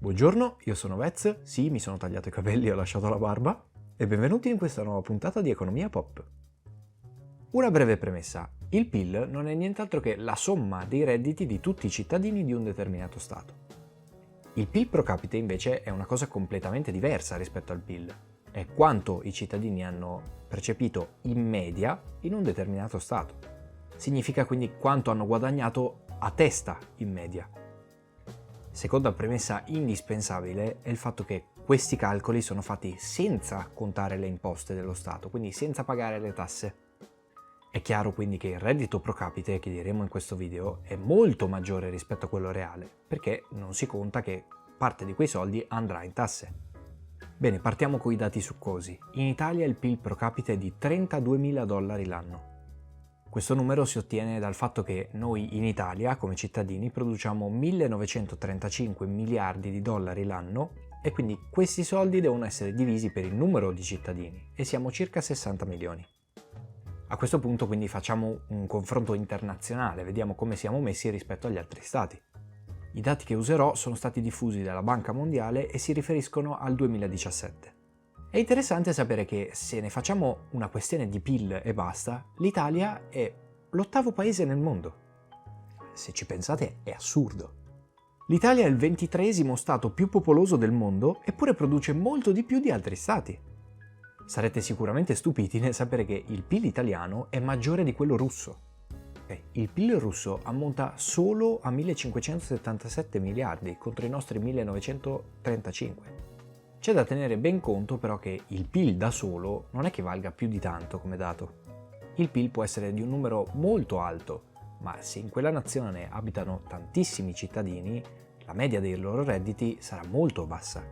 Buongiorno, io sono Vez, sì, mi sono tagliato i capelli e ho lasciato la barba, e benvenuti in questa nuova puntata di Economia Pop. Una breve premessa: il PIL non è nient'altro che la somma dei redditi di tutti i cittadini di un determinato Stato. Il PIL pro capite invece è una cosa completamente diversa rispetto al PIL, è quanto i cittadini hanno percepito in media in un determinato Stato. Significa quindi quanto hanno guadagnato a testa in media. Seconda premessa indispensabile è il fatto che questi calcoli sono fatti senza contare le imposte dello Stato, quindi senza pagare le tasse. È chiaro quindi che il reddito pro capite, che diremo in questo video, è molto maggiore rispetto a quello reale, perché non si conta che parte di quei soldi andrà in tasse. Bene, partiamo con i dati succosi. In Italia il PIL pro capite è di $32.000 l'anno. Questo numero si ottiene dal fatto che noi in Italia, come cittadini, produciamo 1935 miliardi di dollari l'anno e quindi questi soldi devono essere divisi per il numero di cittadini e siamo circa 60 milioni. A questo punto quindi facciamo un confronto internazionale, vediamo come siamo messi rispetto agli altri stati. I dati che userò sono stati diffusi dalla Banca Mondiale e si riferiscono al 2017. È interessante sapere che se ne facciamo una questione di PIL e basta, l'Italia è l'8º paese nel mondo. Se ci pensate è assurdo. L'Italia è il 23esimo stato più popoloso del mondo, eppure produce molto di più di altri stati. Sarete sicuramente stupiti nel sapere che il PIL italiano è maggiore di quello russo. Il PIL russo ammonta solo a 1577 miliardi contro i nostri 1935. C'è da tenere ben conto però che il PIL da solo non è che valga più di tanto come dato. Il PIL può essere di un numero molto alto, ma se in quella nazione abitano tantissimi cittadini, la media dei loro redditi sarà molto bassa.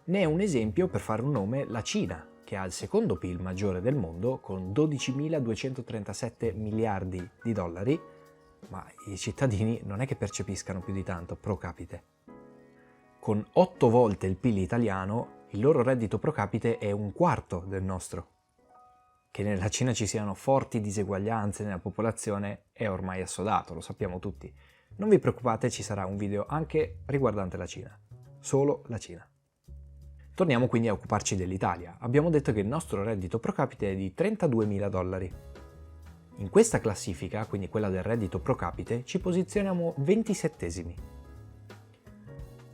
Ne è un esempio, per fare un nome, la Cina, che ha il secondo PIL maggiore del mondo con 12.237 miliardi di dollari, ma i cittadini non è che percepiscano più di tanto pro capite. Con 8 volte il PIL italiano, il loro reddito pro capite è un quarto del nostro. Che nella Cina ci siano forti diseguaglianze nella popolazione è ormai assodato, lo sappiamo tutti. Non vi preoccupate, ci sarà un video anche riguardante la Cina. Solo la Cina. Torniamo quindi a occuparci dell'Italia. Abbiamo detto che il nostro reddito pro capite è di $32.000. In questa classifica, quindi quella del reddito pro capite, ci posizioniamo 27esimi.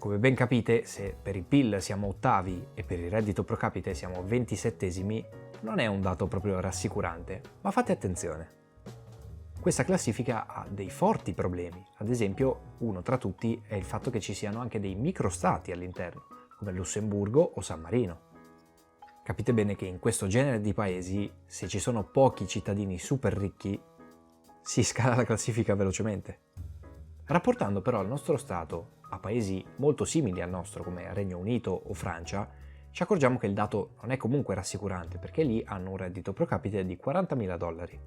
Come ben capite, se per il PIL siamo ottavi e per il reddito pro capite siamo 27esimi, non è un dato proprio rassicurante, ma fate attenzione. Questa classifica ha dei forti problemi, ad esempio uno tra tutti è il fatto che ci siano anche dei microstati all'interno, come Lussemburgo o San Marino. Capite bene che in questo genere di paesi, se ci sono pochi cittadini super ricchi, si scala la classifica velocemente. Rapportando però il nostro Stato a paesi molto simili al nostro come Regno Unito o Francia, ci accorgiamo che il dato non è comunque rassicurante perché lì hanno un reddito pro capite di $40.000.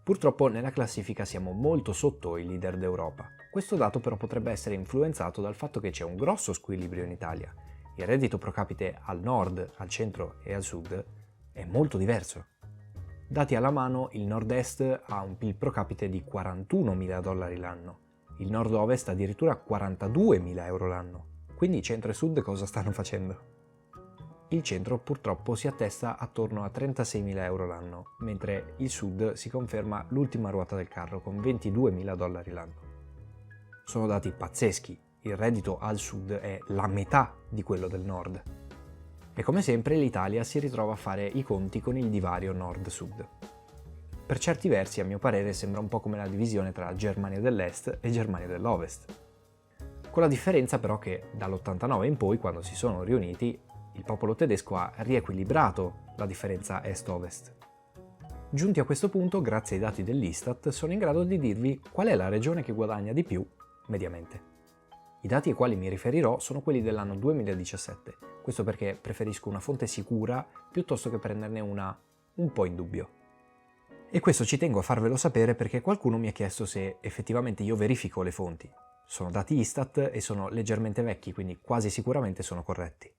Purtroppo nella classifica siamo molto sotto i leader d'Europa. Questo dato però potrebbe essere influenzato dal fatto che c'è un grosso squilibrio in Italia. Il reddito pro capite al nord, al centro e al sud è molto diverso. Dati alla mano, il nord-est ha un PIL pro capite di $41.000 l'anno. Il nord-ovest addirittura 42.000 euro l'anno. Quindi centro e sud cosa stanno facendo? Il centro purtroppo si attesta attorno a 36.000 euro l'anno, mentre il sud si conferma l'ultima ruota del carro con $22.000 l'anno. Sono dati pazzeschi, il reddito al sud è la metà di quello del nord. E come sempre l'Italia si ritrova a fare i conti con il divario nord-sud. Per certi versi, a mio parere, sembra un po' come la divisione tra Germania dell'Est e Germania dell'Ovest. Con la differenza però che dall'89 in poi, quando si sono riuniti, il popolo tedesco ha riequilibrato la differenza est-ovest. Giunti a questo punto, grazie ai dati dell'Istat, sono in grado di dirvi qual è la regione che guadagna di più, mediamente. I dati ai quali mi riferirò sono quelli dell'anno 2017, questo perché preferisco una fonte sicura piuttosto che prenderne una un po' in dubbio. E questo ci tengo a farvelo sapere perché qualcuno mi ha chiesto se effettivamente io verifico le fonti. Sono dati Istat e sono leggermente vecchi, quindi quasi sicuramente sono corretti.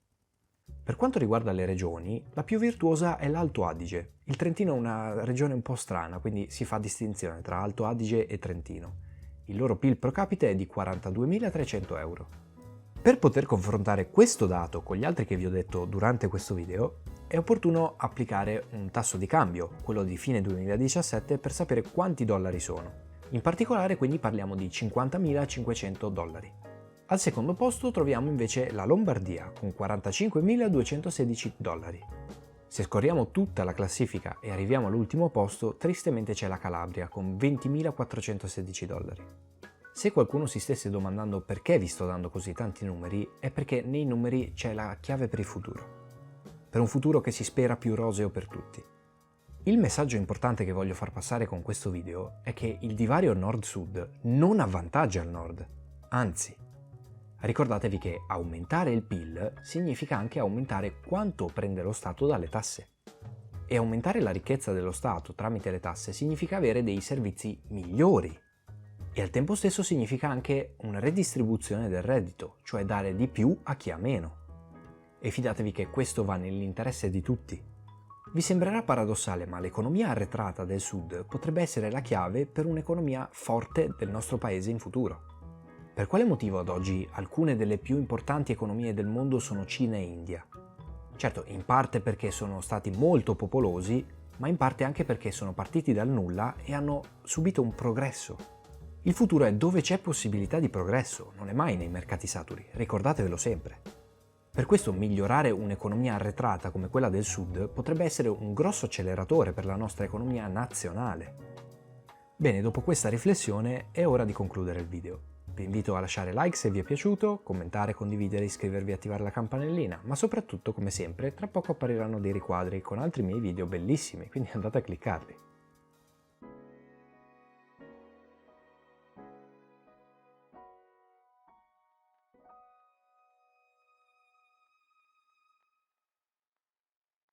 Per quanto riguarda le regioni, la più virtuosa è l'Alto Adige. Il Trentino è una regione un po' strana, quindi si fa distinzione tra Alto Adige e Trentino. Il loro PIL pro capite è di 42.300 euro. Per poter confrontare questo dato con gli altri che vi ho detto durante questo video, è opportuno applicare un tasso di cambio, quello di fine 2017, per sapere quanti dollari sono. In particolare quindi parliamo di 50.500 dollari. Al secondo posto troviamo invece la Lombardia con 45.216 dollari. Se scorriamo tutta la classifica e arriviamo all'ultimo posto, tristemente c'è la Calabria con 20.416 dollari. Se qualcuno si stesse domandando perché vi sto dando così tanti numeri, è perché nei numeri c'è la chiave per il futuro. Per un futuro che si spera più roseo per tutti. Il messaggio importante che voglio far passare con questo video è che il divario nord-sud non avvantaggia il nord, anzi. Ricordatevi che aumentare il PIL significa anche aumentare quanto prende lo Stato dalle tasse. E aumentare la ricchezza dello Stato tramite le tasse significa avere dei servizi migliori. E al tempo stesso significa anche una redistribuzione del reddito, cioè dare di più a chi ha meno. E fidatevi che questo va nell'interesse di tutti. Vi sembrerà paradossale, ma l'economia arretrata del Sud potrebbe essere la chiave per un'economia forte del nostro paese in futuro. Per quale motivo ad oggi alcune delle più importanti economie del mondo sono Cina e India? Certo, in parte perché sono stati molto popolosi, ma in parte anche perché sono partiti dal nulla e hanno subito un progresso. Il futuro è dove c'è possibilità di progresso, non è mai nei mercati saturi, ricordatevelo sempre. Per questo migliorare un'economia arretrata come quella del Sud potrebbe essere un grosso acceleratore per la nostra economia nazionale. Bene, dopo questa riflessione è ora di concludere il video. Vi invito a lasciare like se vi è piaciuto, commentare, condividere, iscrivervi e attivare la campanellina, ma soprattutto, come sempre, tra poco appariranno dei riquadri con altri miei video bellissimi, quindi andate a cliccarli.